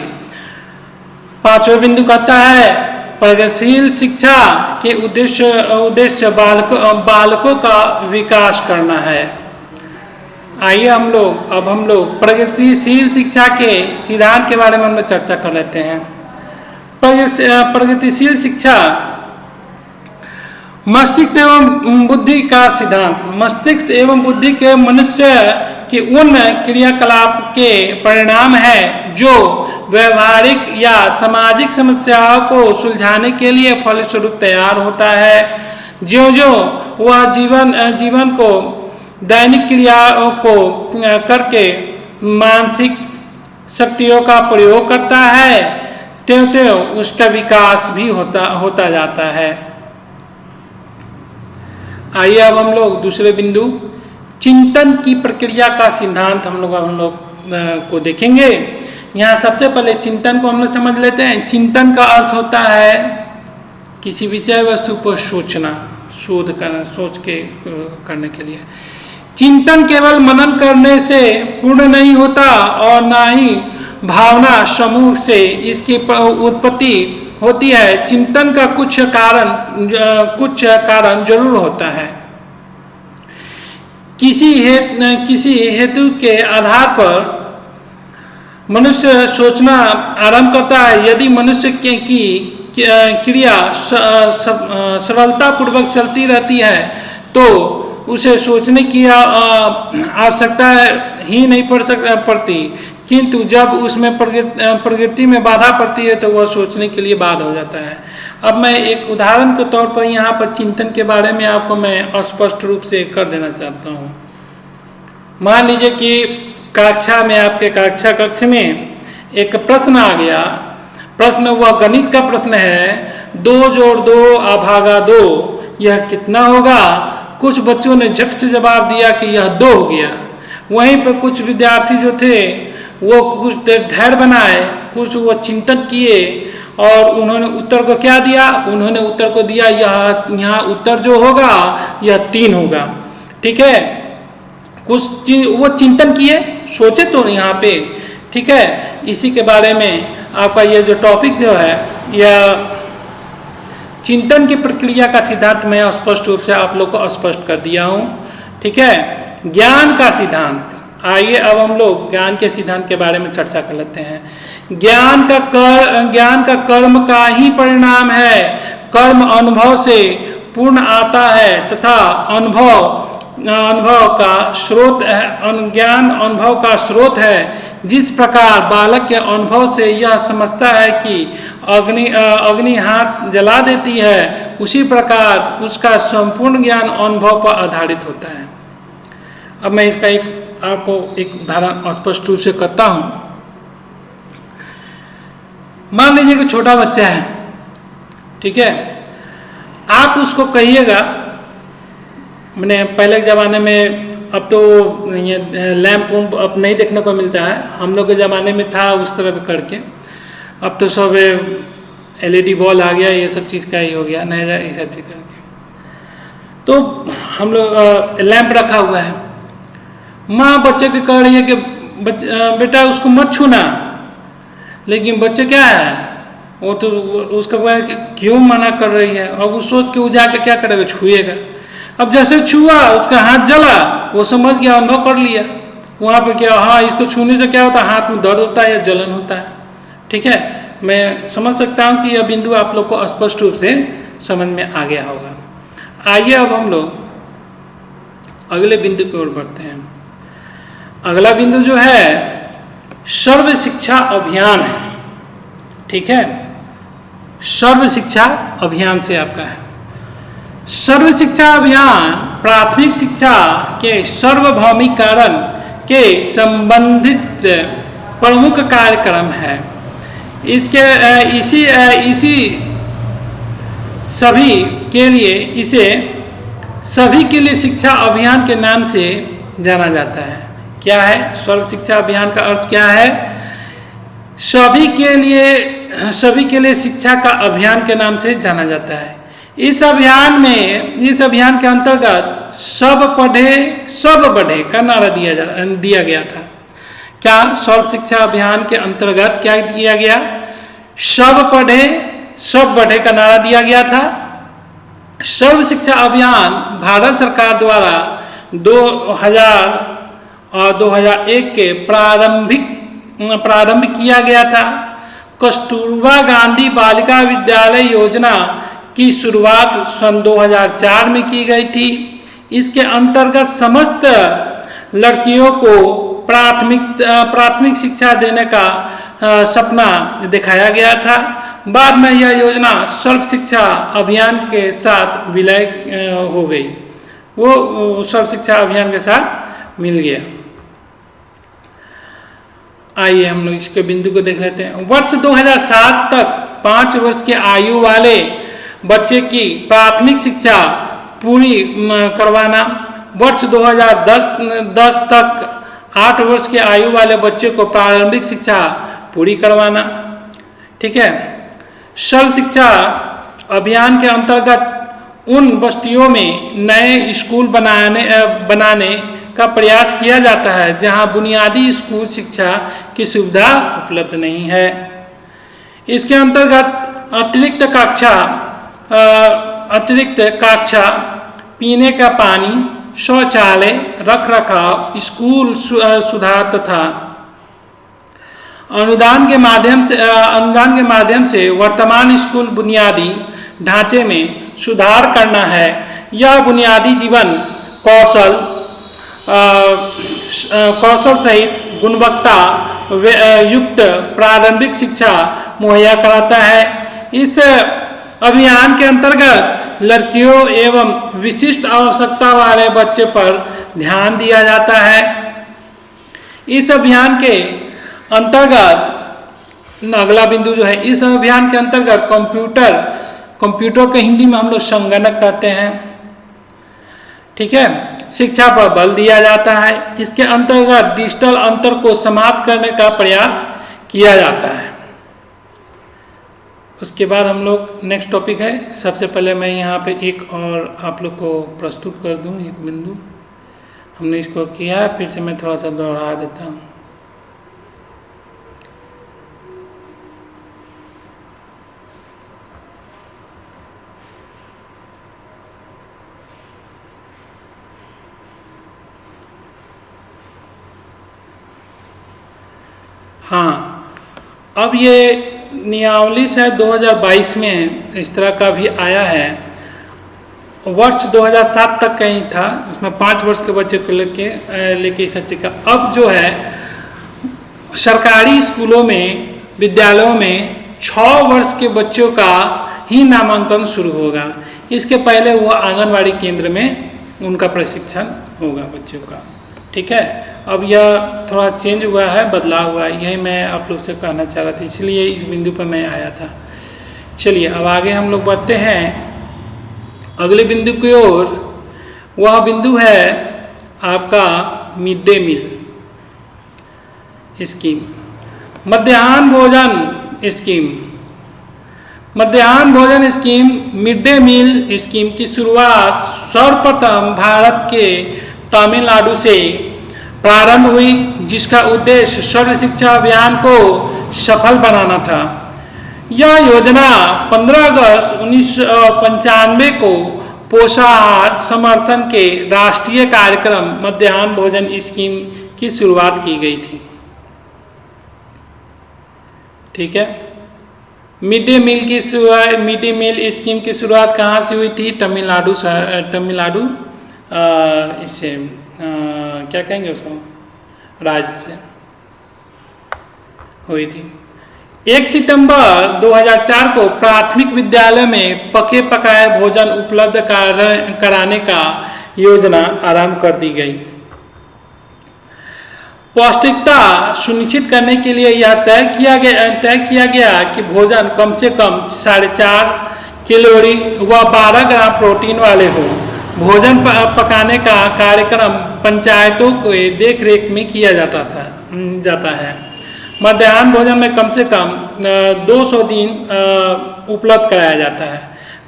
पांचवें बिंदु कहता है प्रगतिशील शिक्षा के उद्देश्य बालकों का विकास करना है। आइए हम लोग प्रगतिशील शिक्षा के सिद्धांत के बारे में चर्चा कर लेते हैं। प्रगतिशील शिक्षा मस्तिष्क एवं बुद्धि का सिद्धांत। मस्तिष्क एवं बुद्धि के मनुष्य की उन क्रियाकलाप के परिणाम है जो व्यवहारिक या सामाजिक समस्याओं को सुलझाने के लिए फलस्वरूप तैयार होता है। ज्यों-ज्यों वह जीवन को दैनिक क्रियाओं को करके मानसिक शक्तियों का प्रयोग करता है, त्यों-त्यों उसका विकास भी होता जाता है। आइए अब हम लोग दूसरे बिंदु चिंतन की प्रक्रिया का सिद्धांत हम लोग को देखेंगे। यहाँ सबसे पहले चिंतन को हम लोग समझ लेते हैं। चिंतन का अर्थ होता है किसी विषय वस्तु पर सोचना, शोध करना, सोच के करने के लिए। चिंतन केवल मनन करने से पूर्ण नहीं होता और ना ही भावना समूह से इसकी उत्पत्ति होती है। चिंतन का कुछ कारण जरूर होता है। किसी हेतु के आधार पर मनुष्य सोचना आरंभ करता है। यदि मनुष्य की क्रिया सरलतापूर्वक चलती रहती है तो उसे सोचने की आवश्यकता ही नहीं पड़ती, किंतु जब उसमें प्रगति में बाधा पड़ती है तो वह सोचने के लिए बाध्य हो जाता है। अब मैं एक उदाहरण के तौर पर यहाँ पर चिंतन के बारे में आपको मैं स्पष्ट रूप से कर देना चाहता हूँ। मान लीजिए कि आपके कक्ष में एक प्रश्न आ गया। प्रश्न वह गणित का प्रश्न है, 2 जोड़ 2 भागा 2 यह कितना होगा। कुछ बच्चों ने झट से जवाब दिया कि यह 2 हो गया। वहीं पर कुछ विद्यार्थी जो थे वो कुछ देर धैर्य बनाए, कुछ वो चिंतन किए और उन्होंने उत्तर को क्या दिया, उन्होंने उत्तर को दिया यहाँ उत्तर जो होगा यह 3 होगा। ठीक है, कुछ वो चिंतन किए, सोचे तो यहाँ पे। ठीक है, इसी के बारे में आपका ये जो टॉपिक जो है यह चिंतन की प्रक्रिया का सिद्धांत मैं स्पष्ट रूप से आप लोग को स्पष्ट कर दिया हूँ। ठीक है, ज्ञान का सिद्धांत। आइए अब हम लोग ज्ञान के सिद्धांत के बारे में चर्चा कर लेते हैं। ज्ञान का कर्म का ही परिणाम है। कर्म अनुभव से पूर्ण आता है तथा अनुभव अनुभव का स्रोत है, ज्ञान अनुभव का स्रोत है। जिस प्रकार बालक के अनुभव से यह समझता है कि अग्नि हाथ जला देती है, उसी प्रकार उसका संपूर्ण ज्ञान अनुभव पर आधारित होता है। अब मैं इसका आपको एक उदाहरण स्पष्ट रूप से करता हूँ। मान लीजिए कि छोटा बच्चा है, ठीक है, आप उसको कहिएगा, मैंने पहले के ज़माने में, अब तो ये लैंप अब नहीं देखने को मिलता है, हम लोग के ज़माने में था उस तरह करके, अब तो सब LED बॉल आ गया, ये सब चीज़ का ही हो गया नया ये सब चीज़ करके। तो हम लोग लैंप रखा हुआ है, माँ बच्चे को कह रही है कि बेटा उसको मत छूना, लेकिन बच्चे क्या है, वो तो उसका क्यों मना कर रही है, और वो सोच के वो जाके क्या करेगा, छुएगा। अब जैसे छुआ, उसका हाथ जला, वो समझ गया, अनुभव कर लिया वहाँ पे क्या, हाँ इसको छूने से क्या होता है, हाथ में दर्द होता है या जलन होता है। ठीक है, मैं समझ सकता हूँ कि यह बिंदु आप लोग को स्पष्ट रूप से समझ में आ गया होगा। आइए अब हम लोग अगले बिंदु की ओर बढ़ते हैं। अगला बिंदु जो है सर्व शिक्षा अभियान है। ठीक है, सर्व शिक्षा अभियान से आपका है। सर्व शिक्षा अभियान प्राथमिक शिक्षा के सार्वभौमिकरण के संबंधित प्रमुख कार्यक्रम है। इसके इसी सभी के लिए शिक्षा अभियान के नाम से जाना जाता है। क्या है सर्व शिक्षा अभियान का अर्थ क्या है? सभी के लिए शिक्षा का अभियान के नाम से जाना जाता है। इस अभियान के अंतर्गत सब बढ़े का नारा दिया गया था। क्या सर्व शिक्षा अभियान के अंतर्गत क्या दिया गया? सब बढ़े का नारा दिया गया था। सर्व शिक्षा अभियान भारत सरकार द्वारा 2000 और 2001 के प्रारंभ किया गया था। कस्तूरबा गांधी बालिका विद्यालय योजना की शुरुआत सन 2004 में की गई थी। इसके अंतर्गत समस्त लड़कियों को प्राथमिक शिक्षा देने का सपना दिखाया गया था। बाद में यह योजना सर्व शिक्षा अभियान के साथ विलय हो गई, वो सर्व शिक्षा अभियान के साथ मिल गया। आइए हम लोग इसके बिंदु को देख लेते हैं। वर्ष 2007 तक 5 वर्ष की आयु वाले बच्चे की प्राथमिक शिक्षा पूरी करवाना, वर्ष 2010 तक 8 वर्ष की आयु वाले बच्चे को प्रारंभिक शिक्षा पूरी करवाना। ठीक है, सर्व शिक्षा अभियान के अंतर्गत उन बस्तियों में नए स्कूल बनाने का प्रयास किया जाता है जहां बुनियादी स्कूल शिक्षा की सुविधा उपलब्ध नहीं है। इसके अंतर्गत अतिरिक्त कक्षा, पीने का पानी, शौचालय, रखरखाव, स्कूल सुधार तथा अनुदान के माध्यम से वर्तमान स्कूल बुनियादी ढांचे में सुधार करना है। यह बुनियादी जीवन कौशल सहित गुणवत्ता युक्त प्रारंभिक शिक्षा मुहैया कराता है। इस अभियान के अंतर्गत लड़कियों एवं विशिष्ट आवश्यकता वाले बच्चे पर ध्यान दिया जाता है। इस अभियान के अंतर्गत अगला बिंदु जो है, इस अभियान के अंतर्गत कंप्यूटर के हिंदी में हम लोग संगणक कहते हैं। ठीक है, शिक्षा पर बल दिया जाता है। इसके अंतर्गत डिजिटल अंतर को समाप्त करने का प्रयास किया जाता है। उसके बाद हम लोग नेक्स्ट टॉपिक है। सबसे पहले मैं यहाँ पे एक और आप लोग को प्रस्तुत कर दूँ एक बिंदु। हमने इसको किया है, फिर से मैं थोड़ा सा दोहरा देता हूँ। हाँ, अब ये नियमावली शायद 2022 में इस तरह का भी आया है, वर्ष 2007 तक का ही था, उसमें 5 वर्ष के बच्चे को लेके इस का। अब जो है सरकारी स्कूलों में, विद्यालयों में 6 वर्ष के बच्चों का ही नामांकन शुरू होगा। इसके पहले वो आंगनवाड़ी केंद्र में उनका प्रशिक्षण होगा बच्चों का। ठीक है, अब यह थोड़ा चेंज हुआ है, बदलाव हुआ है, यही मैं आप लोग से कहना चाह रहा था, इसलिए इस बिंदु पर मैं आया था। चलिए अब आगे हम लोग बढ़ते हैं अगले बिंदु की ओर। वह बिंदु है आपका मिड डे मील स्कीम, मध्याह्न भोजन स्कीम। मध्याह्न भोजन scheme, mid day meal scheme की शुरुआत सर्वप्रथम भारत के तमिलनाडु से प्रारंभ हुई, जिसका उद्देश्य सर्व शिक्षा अभियान को सफल बनाना था। यह योजना 15 अगस्त 1995 को पोषाहार समर्थन के राष्ट्रीय कार्यक्रम मध्याह्न भोजन स्कीम की शुरुआत की गई थी। ठीक है, मिड डे मील स्कीम की शुरुआत कहाँ से हुई थी? तमिलनाडु इससे क्या कहेंगे उसको, राज्य से हुई थी। 1 सितंबर 2004 को प्राथमिक विद्यालय में पके पकाए भोजन उपलब्ध कराने का योजना आरंभ कर दी गई। पौष्टिकता सुनिश्चित करने के लिए यह तय किया गया कि भोजन कम से कम 4.5 कैलोरी व 12 ग्राम प्रोटीन वाले हो। भोजन पकाने का कार्यक्रम पंचायतों के देखरेख में किया जाता है। मध्याह्न भोजन में कम से कम 200 दिन उपलब्ध कराया जाता है।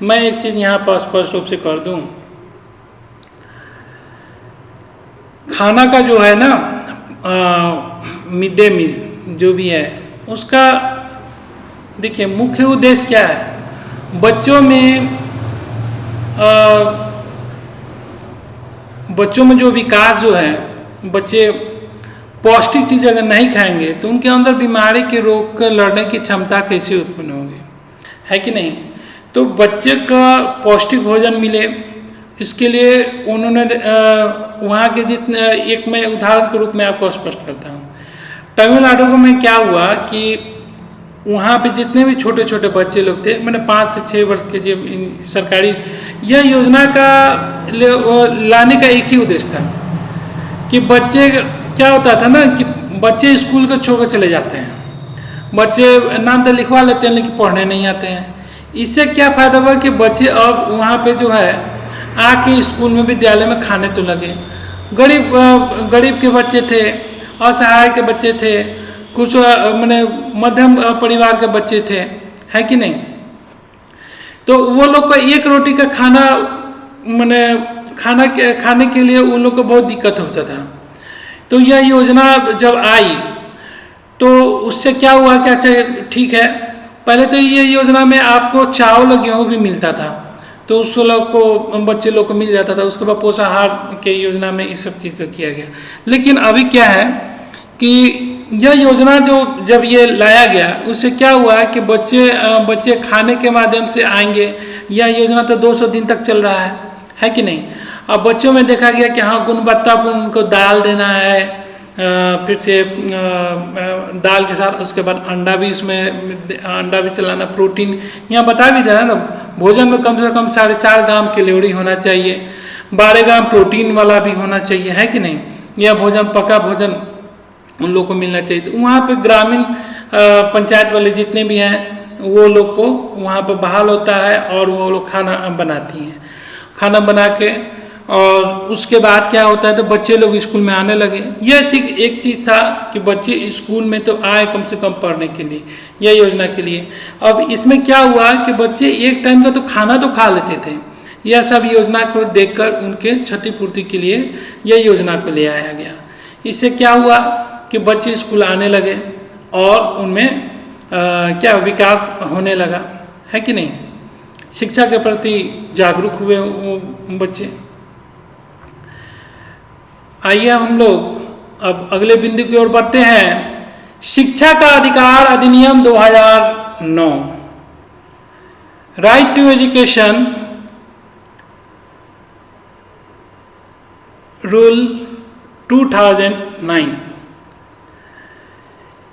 मैं एक चीज़ यहाँ पर स्पष्ट रूप से कर दूँ, खाना का जो है ना मिड डे मील जो भी है, उसका देखिए मुख्य उद्देश्य क्या है? बच्चों में जो विकास जो है, बच्चे पौष्टिक चीज़ अगर नहीं खाएंगे तो उनके अंदर बीमारी के रोग का लड़ने की क्षमता कैसे उत्पन्न होगी, है कि नहीं? तो बच्चे का पौष्टिक भोजन मिले, इसके लिए उन्होंने वहाँ के जितने, एक मैं उदाहरण के रूप में आपको स्पष्ट करता हूँ। तमिलनाडु में क्या हुआ कि वहाँ पे जितने भी छोटे छोटे बच्चे लोग थे, मैंने 5 से 6 वर्ष के जो सरकारी, यह योजना का लाने का एक ही उद्देश्य था कि बच्चे, क्या होता था ना कि बच्चे स्कूल को छोड़कर चले जाते हैं, बच्चे नाम तो लिखवा लेते हैं लेकिन पढ़ने नहीं आते हैं। इससे क्या फ़ायदा हुआ कि बच्चे अब वहाँ पे जो है आके स्कूल में, विद्यालय में खाने तो लगे। गरीब के बच्चे थे, असहाय के बच्चे थे, कुछ मैंने मध्यम परिवार के बच्चे थे, है कि नहीं? तो वो लोग का एक रोटी का खाना मैंने खाने के लिए उन लोग को बहुत दिक्कत होता था। तो यह योजना जब आई तो उससे क्या हुआ कि अच्छा ठीक है, पहले तो ये योजना में आपको चावल और गेहूँ भी मिलता था, तो उस लोग को, बच्चे लोग को मिल जाता था। उसके बाद पोषाहार के योजना में इस सब चीज़ को किया गया। लेकिन अभी क्या है कि यह योजना जो जब ये लाया गया, उससे क्या हुआ कि बच्चे खाने के माध्यम से आएंगे। यह योजना तो 200 दिन तक चल रहा है कि नहीं? अब बच्चों में देखा गया कि हाँ, गुणवत्तापूर्ण उनको दाल देना है, फिर से दाल के साथ उसके बाद अंडा भी चलाना, प्रोटीन यहाँ बता भी दे ना, भोजन में कम से कम 4.5 ग्राम कैलोरी होना चाहिए, 12 ग्राम प्रोटीन वाला भी होना चाहिए, है कि नहीं? यह भोजन, पका भोजन उन लोग को मिलना चाहिए। तो वहाँ पे ग्रामीण पंचायत वाले जितने भी हैं वो लोग को वहाँ पे बहाल होता है और वो लोग खाना बनाती हैं। खाना बना के और उसके बाद क्या होता है तो बच्चे लोग स्कूल में आने लगे। यह एक चीज़ था कि बच्चे स्कूल में तो आए कम से कम पढ़ने के लिए, यह योजना के लिए। अब इसमें क्या हुआ कि बच्चे एक टाइम का तो खाना तो खा लेते थे। यह सब योजना को देखकर उनके क्षतिपूर्ति के लिए यह योजना को ले आया गया। इससे क्या हुआ कि बच्चे स्कूल आने लगे और उनमें क्या विकास होने लगा, है कि नहीं? शिक्षा के प्रति जागरूक हुए बच्चे। आइए हम लोग अब अगले बिंदु की ओर बढ़ते हैं। शिक्षा का अधिकार अधिनियम 2009, राइट टू एजुकेशन रूल 2009।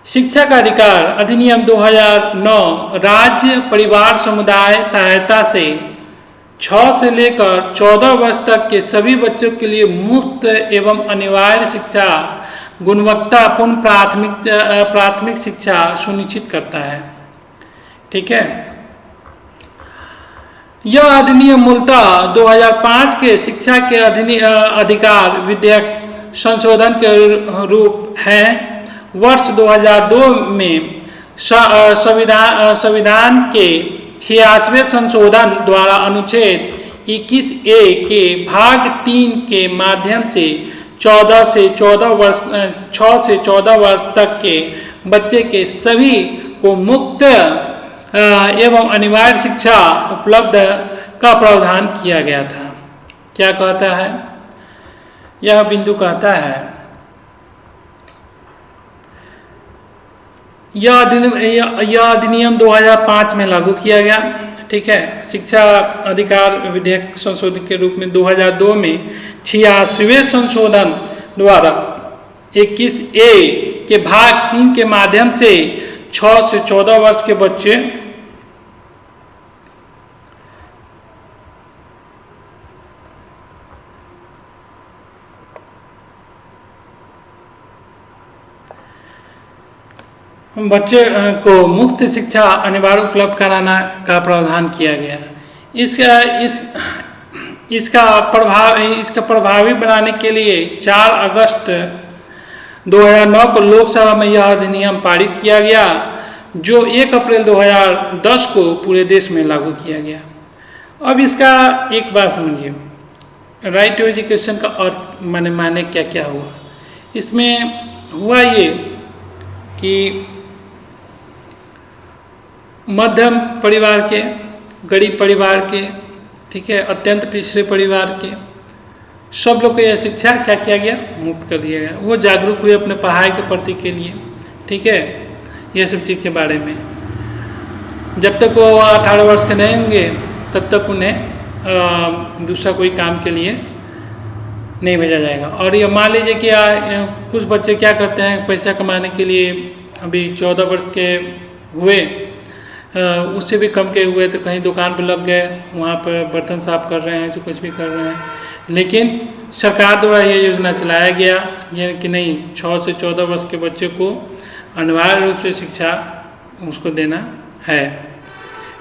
शिक्षा का अधिकार अधिनियम 2009 राज्य परिवार समुदाय सहायता से 6 से लेकर 14 वर्ष तक के सभी बच्चों के लिए मुफ्त एवं अनिवार्य शिक्षा गुणवत्तापूर्ण प्राथमिक शिक्षा सुनिश्चित करता है। ठीक है, यह अधिनियम मूलतः 2005 के शिक्षा के अधिकार विधेयक संशोधन के रूप है। वर्ष 2002 में संविधान के 86वें संशोधन द्वारा अनुच्छेद 21A के भाग 3 के माध्यम से 6 से 14 वर्ष तक के बच्चे के सभी को मुफ्त एवं अनिवार्य शिक्षा उपलब्ध का प्रावधान किया गया था। क्या कहता है यह बिंदु? कहता है यह अधिनियम 2005 में लागू किया गया। ठीक है, शिक्षा अधिकार विधेयक संशोधन के रूप में 2002 में 86वें संशोधन द्वारा 21A के भाग 3 के माध्यम से 6 से 14 वर्ष के बच्चे को मुफ्त शिक्षा अनिवार्य उपलब्ध कराना का प्रावधान किया गया। इसका प्रभावी बनाने के लिए 4 अगस्त 2009 को लोकसभा में यह अधिनियम पारित किया गया, जो 1 अप्रैल 2010 को पूरे देश में लागू किया गया। अब इसका एक बात समझिए, राइट टू एजुकेशन का अर्थ माने क्या क्या हुआ। इसमें हुआ ये कि मध्यम परिवार के, गरीब परिवार के, ठीक है, अत्यंत पिछड़े परिवार के सब लोग को यह शिक्षा क्या किया गया? मुक्त कर दिया गया। वो जागरूक हुए अपने पढ़ाई के प्रति के लिए। ठीक है, ये सब चीज़ के बारे में जब तक वो 18 वर्ष के नहीं होंगे तब तक उन्हें दूसरा कोई काम के लिए नहीं भेजा जाएगा। और ये मान लीजिए कि कुछ बच्चे क्या करते हैं, पैसा कमाने के लिए अभी 14 वर्ष के हुए, उससे भी कम के हुए तो कहीं दुकान पर लग गए, वहाँ पर बर्तन साफ कर रहे हैं, जो कुछ भी कर रहे हैं। लेकिन सरकार द्वारा ये योजना चलाया गया ये कि नहीं, 6 से 14 वर्ष के बच्चे को अनिवार्य रूप से शिक्षा उसको देना है।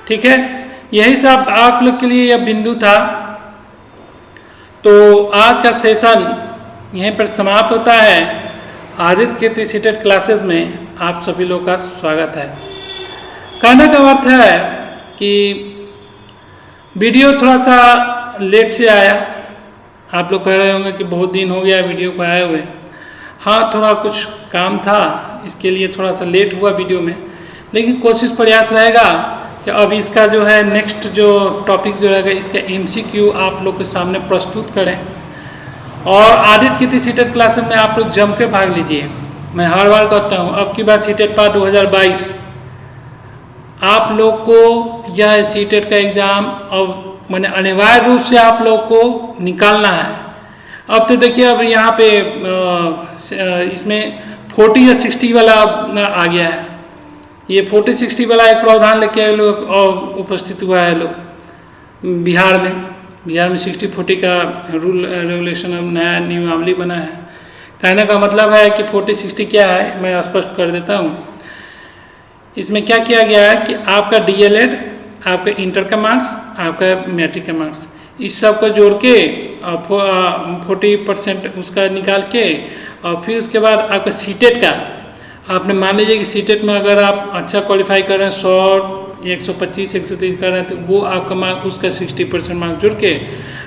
ठीक है, यही सब आप लोग के लिए यह बिंदु था। तो आज का सेशन यहीं पर समाप्त होता है। आदित्य कीर्ति सीटेड क्लासेस में आप सभी लोग का स्वागत है। कहने का अर्थ है कि वीडियो थोड़ा सा लेट से आया। आप लोग कह रहे होंगे कि बहुत दिन हो गया वीडियो को आए हुए। हाँ, थोड़ा कुछ काम था, इसके लिए थोड़ा सा लेट हुआ वीडियो में, लेकिन कोशिश प्रयास रहेगा कि अब इसका जो है नेक्स्ट जो टॉपिक जो रहेगा इसका MCQ आप लोग के सामने प्रस्तुत करें। और आदित्य कीर्ति सीटेड क्लासेस में आप लोग जम के भाग लीजिए। मैं हर बार कहता हूँ, अब की बार सीटेड पार्ट 2022 आप लोग को यह सीटेड का एग्ज़ाम अब मैंने अनिवार्य रूप से आप लोग को निकालना है। अब तो देखिए, अब यहाँ पे इसमें 40 या 60 वाला आ गया है। ये 40-60 वाला एक प्रावधान लेके लोग उपस्थित हुआ है लोग बिहार में 60-40 का रूल रेगुलेशन अब नया नियमावली बना है। कहने का मतलब है कि 40-60 क्या है, मैं स्पष्ट कर देता हूँ। इसमें क्या किया गया है कि आपका DLED, आपका इंटर का मार्क्स, आपका मैट्रिक का मार्क्स, इस सब को जोड़ के 40% उसका निकाल के, और फिर उसके बाद आपका सीटेड का आपने मान लीजिए कि सीटेड में अगर आप अच्छा क्वालिफाई कर रहे हैं, 100, 125, 130 कर रहे हैं, तो वो आपका मार्क उसका 60% मार्क्स जोड़ के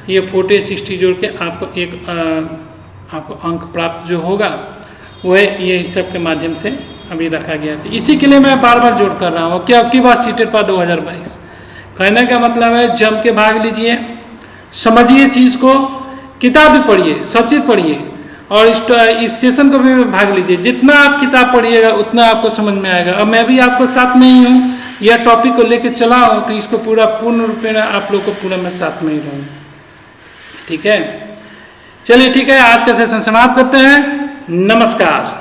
ये 40-60 जोड़ के आपको अंक प्राप्त जो होगा वह ये सब के माध्यम से अभी रखा गया था। इसी के लिए मैं बार बार जोड़ कर रहा हूँ कि अब की बात सीटेड पर 2022। कहने का मतलब है जम के भाग लीजिए, समझिए चीज़ को, किताब भी पढ़िए, सब चीज़ पढ़िए, और इस सेशन को भी भाग लीजिए। जितना आप किताब पढ़िएगा उतना आपको समझ में आएगा। अब मैं भी आपको साथ में ही हूँ, यह टॉपिक को लेकर चला हूँ, तो इसको पूरा पूर्ण रूप में आप लोग को पूरा मैं साथ में ही रहूँगा। ठीक है, चलिए ठीक है, आज का सेशन समाप्त करते हैं। नमस्कार।